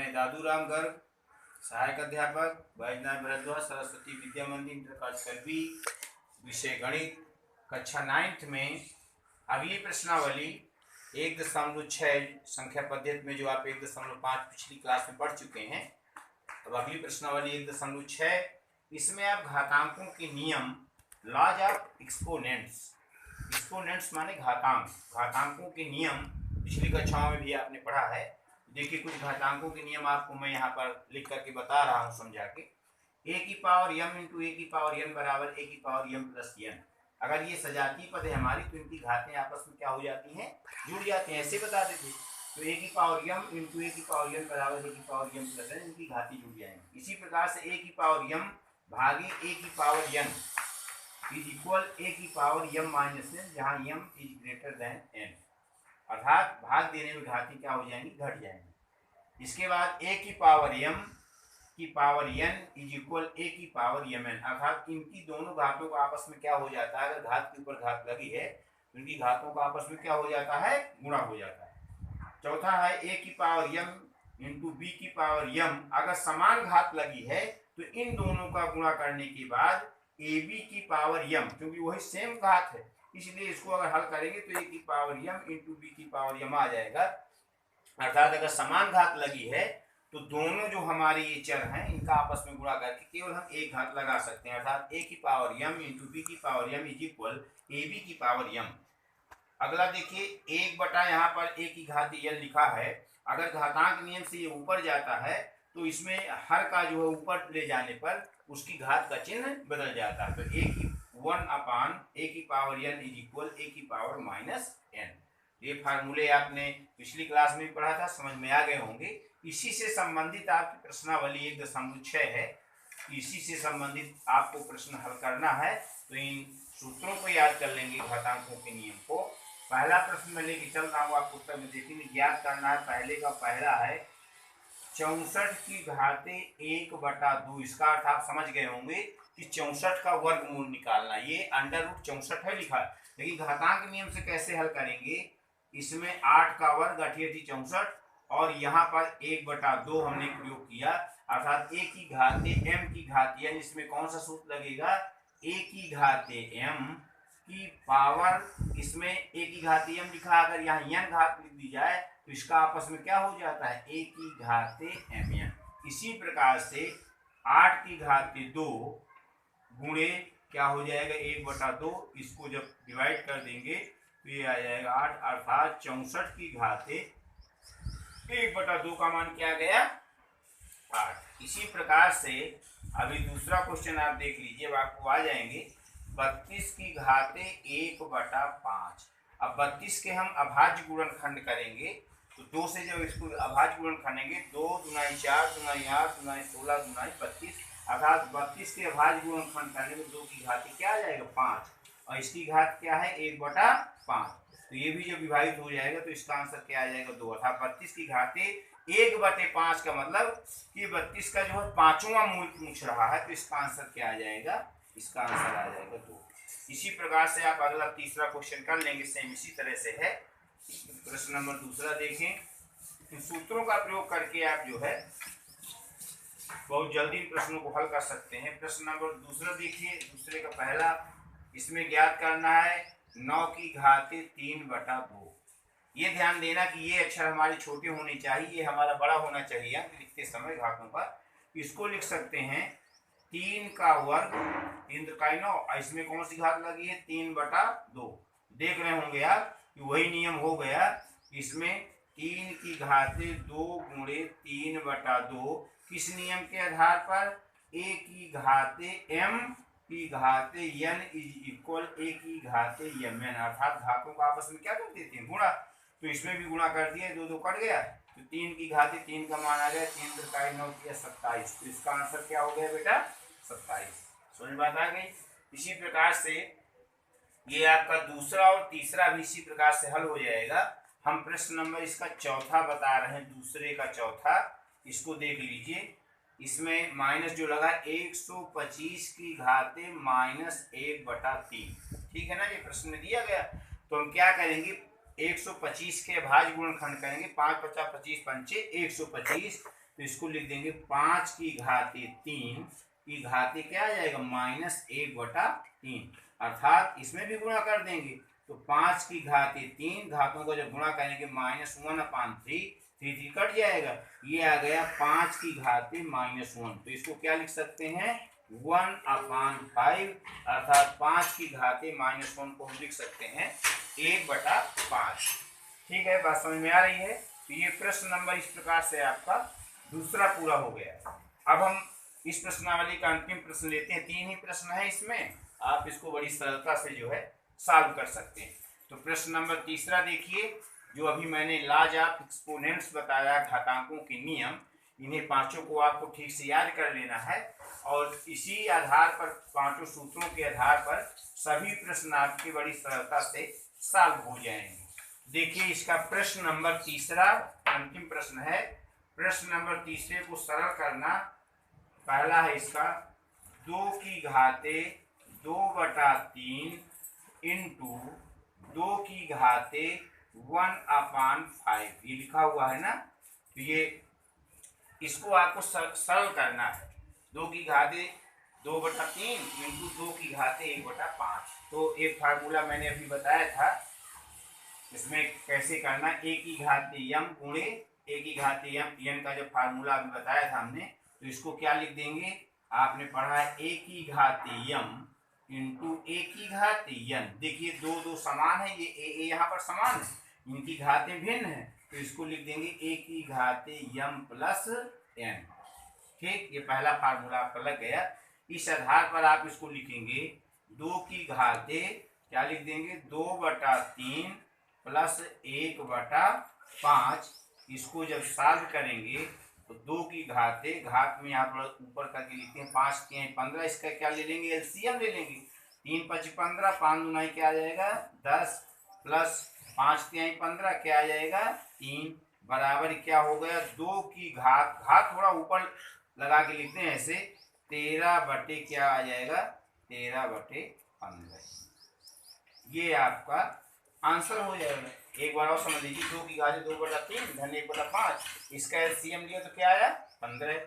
मैं दादूराम गर्ग, सहायक अध्यापक बैजनाथ भारद्वाज, सरस्वती विद्या मंदिर, इंटर कॉलेज करवी, विषय गणित, कक्षा 9th में अगली प्रश्नावली 1.6 संख्या पद्धति में जो आप 1.5 पिछली क्लास में पढ़ चुके हैं। अब अगली प्रश्नावली 1.6, इसमें आप घातांकों के नियम, लॉज ऑफ एक्सपोनेंट्स, एक्सपोनेंट्स माने घातांक, घातांकों के नियम पिछली कक्षाओं में भी आपने पढ़ा है। देखिए कुछ घातांकों के नियम आपको मैं यहाँ पर लिख करके बता रहा हूँ समझा के। a की पावर m इंटू a की पावर n बराबर a की पावर m प्लस n। अगर ये सजातीय पद है हमारी तो इनकी घातें आपस में क्या हो जाती हैं, जुड़ जाती हैं। ऐसे बता देते तो a की पावर m इंटू a की पावर n बराबर a की पावर m प्लस n, इनकी घातें जुड़ जाएंगी। इसी प्रकार से a की पावर m भागे a की power n is equal a की पावर m माइनस n, जहाँ m is greater than n, अर्थात भाग देने में घातें क्या हो जाएंगी, घट जाएंगी। इसके बाद a की पावर m की power n is equal a की पावर mn, अर्थात इनकी दोनों घातों का आपस में क्या हो जाता है, अगर घात के ऊपर घात लगी है तो इनकी घातों का आपस में क्या हो जाता है, गुणा हो जाता है। चौथा है a की पावर m इंटू b की पावर m, अगर समान घात लगी है तो इन दोनों का गुणा करने के बाद ab की पावर m, क्योंकि वही सेम घात है इसलिए इसको अगर हल करेंगे तो a की पावर m इंटू b की पावर m आ जाएगा। अर्थात अगर समान घात लगी है तो दोनों जो हमारे ये चर हैं इनका आपस में गुणा करके केवल हम एक घात लगा सकते हैं, अर्थात a की पावर m इंटू b की power m is equal ab की पावर m। अगला देखिए 1 यहाँ पर a की घात n लिखा है, अगर घातांक नियम से ये ऊपर जाता है तो इसमें हर का जो है ऊपर ले जाने पर उसकी घात का चिन्ह बदल जाता है। तो a की 1 अपान a की power n is equal a की पावर माइनस n। ये फार्मूले आपने पिछली क्लास में पढ़ा था, समझ में आ गए होंगे। इसी से संबंधित आपकी प्रश्नावली 1.6 है, इसी से संबंधित आपको प्रश्न हल करना है तो इन सूत्रों को याद कर लेंगे, घातांकों के नियम को। पहला प्रश्न में लेके चल रहा हूँ, आपको उत्तर में देखेंगे, ज्ञात करना है। पहले का पहला है 64 की घाते 1/2। इसका अर्थ आप समझ गए होंगे कि 64 का वर्गमूल निकालना, ये अंडर रूट 64 है लिखा, लेकिन घातांक नियम से कैसे हल करेंगे, इसमें 8 का वर्ग 64 और यहाँ पर 1/2 हमने प्रयोग किया, अर्थात a की घाते m की घात n, इसमें कौन सा सूत्र लगेगा, a की घाते m की पावर, इसमें a की घाते m लिखा, अगर यहाँ n घात लिख दी जाए तो इसका आपस में क्या हो जाता है, a की घाते mn। इसी प्रकार से 8 की घाते 2 गुणे क्या हो जाएगा 1/2, इसको जब डिवाइड कर देंगे तो ये आ जाएगा 8, अर्थात 64 की घाते 1/2 का मान क्या गया, 8। इसी प्रकार से अभी दूसरा क्वेश्चन आप देख लीजिए, अब आपको आ जाएंगे 32 की घाते 1/5। अब 32 के हम अभाज्य गुणनखंड करेंगे तो 2 से जब इसको अभाज्य गुणन खंडेंगे 2 दूनाई 4 दूनाई 8 दूनाई 16 दूनाई 32, अर्थात 32 के अभाज्य गुणनखंड करने में 2 की घात क्या आ जाएगा, 5, और इसकी घात क्या है 1/5, तो ये भी जब विभाजित हो जाएगा तो इसका आंसर क्या आ जाएगा, 2, अर्थात 32 की घाते 1/5 का मतलब कि 32 का जो है 5वां मूल पूछ रहा है, तो इसका आंसर क्या आ जाएगा, इसका आंसर आ जाएगा 2। इसी प्रकार से आप अगला तीसरा क्वेश्चन कर लेंगे, सेम इसी तरह से है। प्रश्न नंबर दूसरा देखें, इन सूत्रों का प्रयोग करके आप जो है बहुत जल्दी प्रश्नों को हल कर सकते हैं। प्रश्न नंबर दूसरा देखिए, दूसरे का पहला, इसमें ज्ञात करना है 9 की घाते 3/2। ये ध्यान देना कि ये अक्षर हमारे छोटे होने चाहिए, ये हमारा बड़ा होना चाहिए अंक लिखते समय घातों का। इसको लिख सकते हैं 3 का वर्ग 3 इसमें कौन सी घात लगी है, 3/2। देख रहे होंगे आप कि वही नियम हो गया, इसमें 3 की घाते 2 गुणे 3/2 किस नियम के आधार पर, a की घाते m की घाते n इज इक्वल a की घाते mn, अर्थात घातों का आपस में क्या कर देते हैं, गुणा। तो इसमें भी गुणा कर दिया, 2 कट गया, तो 3 की घाते 3 का मान आ गया, 3 × 9 किया 27, तो इसका आंसर क्या हो गया बेटा, 27। समझ बात आ गई। इसी प्रकार से ये आपका दूसरा और तीसरा भी इसी प्रकार से हल हो जाएगा। हम प्रश्न नंबर इसका चौथा बता रहे हैं, दूसरे का चौथा, इसको देख लीजिए। इसमें माइनस जो लगा 125 की घाते -1/3, ठीक है ना, ये प्रश्न में दिया गया। तो हम क्या करेंगे, 125 के अभाज्य गुणनखंड करेंगे, 5 × 5 = 25, 125 तो इसको लिख देंगे 5 की घाते 3 की घाते क्या आ जाएगा -1/3, अर्थात इसमें भी गुणा कर देंगे तो 5 की घाते 3 घातों को जब गुणा करेंगे -1/3, 3 कट जाएगा, ये आ गया 5 की घाते -1। तो इसको क्या लिख सकते हैं 1/5, अर्थात 5 की घाते -1 को हम लिख सकते हैं 1/5। ठीक है, बात समझ में आ रही है। तो ये प्रश्न नंबर इस प्रकार से आपका दूसरा पूरा हो गया। अब हम इस प्रश्नावली का अंतिम प्रश्न लेते हैं। 3 ही प्रश्न है इसमें, आप इसको बड़ी सरलता से जो है सॉल्व कर सकते हैं। तो प्रश्न नंबर तीसरा देखिए, जो अभी मैंने लॉज ऑफ एक्सपोनेंट्स बताया, घातांकों के नियम, इन्हें पांचों को आपको ठीक से याद कर लेना है और इसी आधार पर, पांचों सूत्रों के आधार पर सभी प्रश्न आपके बड़ी सरलता से सॉल्व हो जाएंगे। देखिए इसका प्रश्न नंबर तीसरा अंतिम प्रश्न है। प्रश्न नंबर तीसरे को सरल करना, पहला है इसका 2 की घाते 2/3 इंटू 2 की घाते 1/5, ये लिखा हुआ है ना। तो ये इसको आपको सरल करना है। 2 की घाते 2/3 इंटू 2 की घाते 1/5। तो एक फार्मूला मैंने अभी बताया था, इसमें कैसे करना, a की घाते m गुणे a की घाते m का जो फार्मूला अभी बताया था हमने, तो इसको क्या लिख देंगे, आपने पढ़ा है a की घाते m इंटू a की घाते n। देखिए दो समान है, ये a यहाँ पर समान है, इनकी घातें भिन्न है, तो इसको लिख देंगे a की घाते m प्लस n। ठीक, ये पहला फार्मूला आपका लग गया। इस आधार पर आप इसको लिखेंगे 2 की घाते क्या लिख देंगे 2/3 प्लस 1/5। इसको जब सॉल्व करेंगे तो 2 की घाते, घात में यहाँ पर ऊपर करके लिखते हैं 5 के 15, इसका क्या ले लेंगे एलसीएम ले लेंगे, 3 5 15, 5 दूना क्या आ जाएगा 10, प्लस 5 के 15 क्या आ जाएगा 3, बराबर क्या हो गया 2 की घात, घात थोड़ा ऊपर लगा के लिखते हैं ऐसे, 13 बटे क्या आ जाएगा 13/15। ये आपका आंसर हो जाएगा। एक बार और समझ लीजिए, 2 की घाते 2/3 धन 1/5, इसका एलसीएम लिया तो क्या आया 15,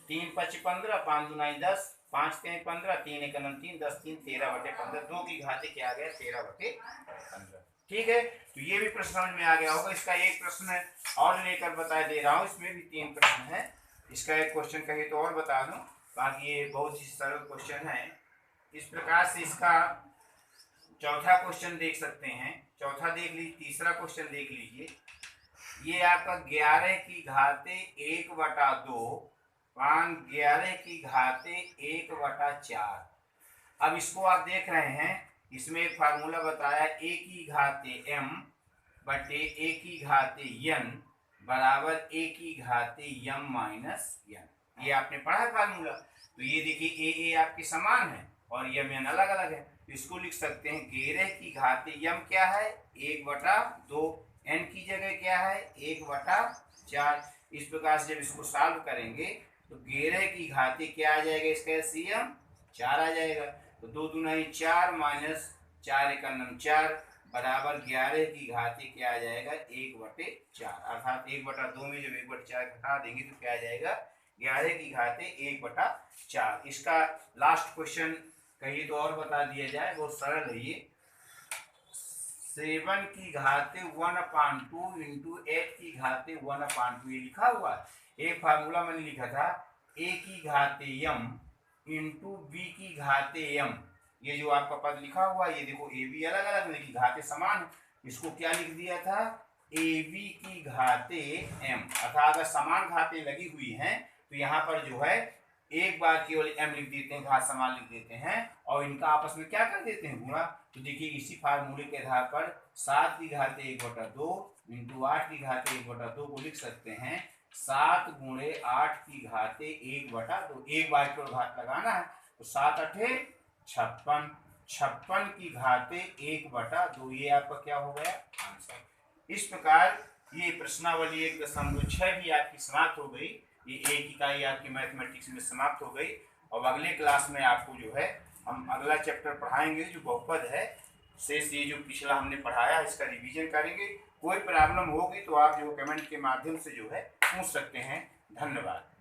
3 5 15, 5 दूना 10, 5 के 15, 3 1 3, 10 3 13/15, 2 की घाते क्या आ गया 13/15। ठीक है, तो ये भी प्रश्न समझ में आ गया होगा। इसका एक प्रश्न और लेकर बता दे रहा हूँ, इसमें भी 3 प्रश्न है। इसका एक क्वेश्चन कहे तो और बता दूं, बाकी ये बहुत ही सरल क्वेश्चन है। इस प्रकार से इसका चौथा क्वेश्चन देख सकते हैं, चौथा देख लीजिए, तीसरा क्वेश्चन देख लीजिए। ये आपका 11 की घाते 1/2 पान 11 की घाते 1/4। अब इसको आप देख रहे हैं, इसमें एक फार्मूला बताया a की घाते m बटे a की घाते n बराबर a की घाते m माइनस n। ये आपने पढ़ा है फार्मूला। तो ये देखिए a आपके समान है और m n अलग अलग है, तो इसको लिख सकते हैं 11 की घाते m क्या है 1/2, n की जगह क्या है 1/4। इस प्रकार से जब इसको सॉल्व करेंगे तो 11 की घाते क्या आ जाएगा, इसका एलसीएम 4 आ जाएगा। तो 2 दूना 4 माइनस 4 1 4 बराबर 11 की घाते क्या आ जाएगा 1/4, अर्थात 1/2 में जब 1/4 घटा देंगे तो क्या आ जाएगा 11 की घाते 1/4। इसका लास्ट क्वेश्चन कहिए तो और बता दिया जाए, बहुत सरल है ये। 7 की घाते 1/2 इंटू 8 की घाते 1/2, ये लिखा हुआ है। एक फार्मूला मैंने लिखा था a की घाते m इंटू b की घाते m, ये जो आपका पद लिखा हुआ है, ये देखो ए बी अलग अलग लेकिन घाते समान, इसको क्या लिख दिया था ए बी की घाते m, अर्थात अगर समान घातें लगी हुई हैं तो यहाँ पर जो है एक बार केवल m लिख देते हैं, घात समान लिख देते हैं और इनका आपस में क्या कर देते हैं गुणा। तो देखिए इसी फार्मूले के आधार पर 7 की घाते 1/2 इंटू 8 की घाते 1/2 को लिख सकते हैं 7 गुणे 8 की घाते 1/2। एक बार केवल घात लगाना है तो 7 8 56, 56 की घाते 1/2, ये आपका क्या हो गया आंसर। इस प्रकार ये प्रश्नावली 1.6 भी आपकी समाप्त हो गई। ये एक इकाई आपकी मैथमेटिक्स में समाप्त हो गई और अगले क्लास में आपको जो है हम अगला चैप्टर पढ़ाएंगे जो बहुपद है। शेष ये जो पिछला हमने पढ़ाया इसका रिवीजन करेंगे। कोई प्रॉब्लम होगी तो आप जो कमेंट के माध्यम से जो है पूछ सकते हैं। धन्यवाद।